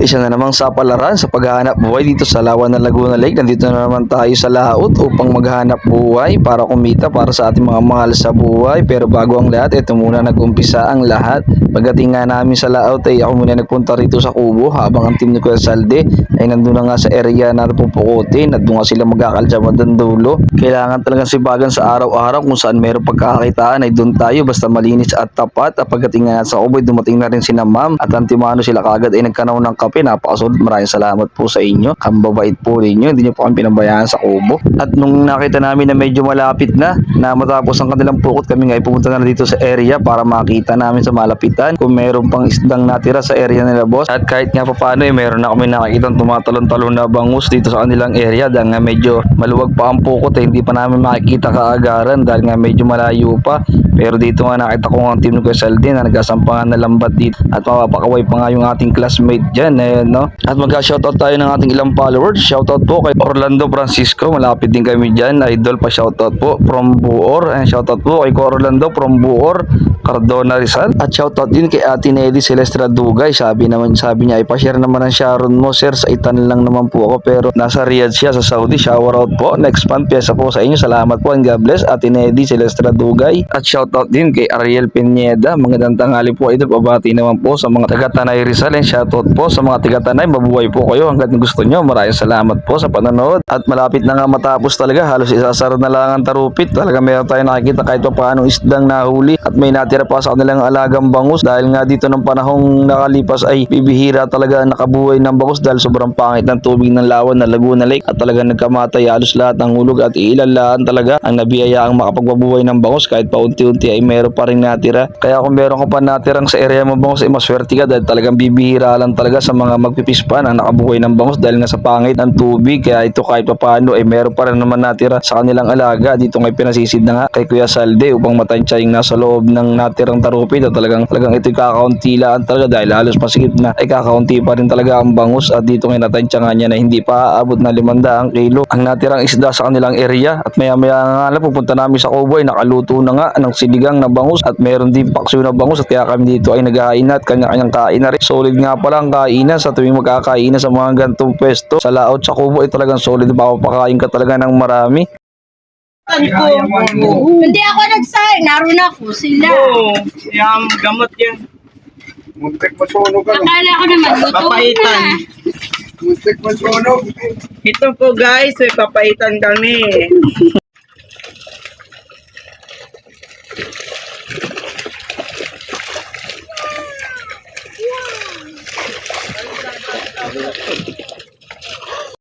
Isa na namang sapalaran sa paghahanap buhay dito sa Lawan ng Laguna Lake. Nandito na naman tayo sa laot upang maghanap buhay para kumita para sa ating mga mahal sa buhay. Pero bago ang lahat, ito muna nag-umpisa ang lahat. Pagdating nga namin sa laot ay ako muna nagpunta rito sa kubo habang ang team ni Kuya Salde ay nandun na nga sa area na pupukutin at doon nga sila magkakaltsama doon dulo. Kailangan talagang sibagan sa araw-araw kung saan mayroong pagkakakitaan ay doon tayo basta malinis at tapat. At pagdating nga sa kubo, dumating na rin sina ma'am at antimano sila kagad ay nagkanaw ng kape. Napakasunod, maraming salamat po sa inyo. Kambabait po ninyo, hindi nyo po kami pinabayaan sa kubo. At nung nakita namin na medyo malapit na matapos ang kanilang pukot, kami nga ay pumunta na dito sa area para makita namin sa malapitan kung meron pang isdang natira sa area nila boss. At kahit nga pa paano meron na kami nakikitang tumatalon-talon na bangus dito sa kanilang area dahil nga medyo maluwag pa ang pukot hindi pa namin makikita kaagaran dahil nga medyo malayo pa. Pero dito nga nakita ko ang team ko Saldi na nagkasampangan na lambat dito at mapapakaway pa nga yung ating classmate dyan no? At magka-shoutout tayo ng ating ilang followers. Shoutout po kay Orlando Francisco, malapit din kami dyan, idol pa shoutout po from Buor. And shoutout po kay Orlando from Buor, Cardona Rizal. At shoutout din kay Ate Nelly Celestra Dugay. Sabi niya ay pa-share naman ang Sharon mo sir, sa Itan lang naman po ako pero nasa Riyadh siya sa Saudi. Shoutout po, next month pyesa po sa inyo. Salamat po and God bless Ate Nelly Celestra Dugay. At shoutout din kay Ariel Pineda, magandang tanghali po idol. Pabati naman po sa mga taga-Tanay Rizal and shoutout po sa mga taga-Tanay. Mabuhay po kayo hanggat gusto nyo. Maraming salamat po sa panonood. At malapit na nga matapos talaga, halos isasara na lang ang tarupit. Talaga meron tayo nakikita kahit pa paano isdang nahuli at may natira pa sa kanilang alagang bangus dahil nga dito ng panahong nakalipas ay bibihira talaga nakabuhay ng bangus dahil sobrang pangit ng tubig ng Lawan ng Laguna Lake at talaga nagkamatay halos lahat ng hulog at iilan talaga ang nabiyayaang makapagbabuhay ng bangus kahit paunti-unti ay meron pa rin natira. Kaya kung meron ka pa natirang sa area mo bangus ay maswerte ka dahil talagang bibihira lang talaga sa mga magpipispan ang nakabuhay ng bangus dahil nga sa pangit ng tubig. Kaya ito kahit pa paano ay meron pa rin naman natira sa kanilang alaga. Dito ngay pinasisid na nga kay Kuya Salde upang matansya yung nasa loob ng natirang tarupit at talagang ito'y kakaunti lang talaga dahil halos masigit na ay kakaunti pa rin talaga ang bangus. At dito ngay natansya nga niya na hindi pa aabot na 500 kilo ang natirang isda sa kanilang area. At maya nga lang pupunta namin sa kubo ay nakaluto na nga ng sinigang na bangus at meron din paksiw na bangus at kaya kami dito ay naghahain at kanya-kanyang kain na rin. Solid nga pala ang kainan sa tuwing magkakainan sa mga gantong pwesto sa laot sa kubo ay talagang solid, papapakain ka talaga ng marami. Hindi ako nagsahin, naroon ako sila. Oo, yung gamot yan. Muntik masunog ka. Akala ko naman, luto Papaitan. na. Muntik masunog. Ito po guys, may papaitan kami.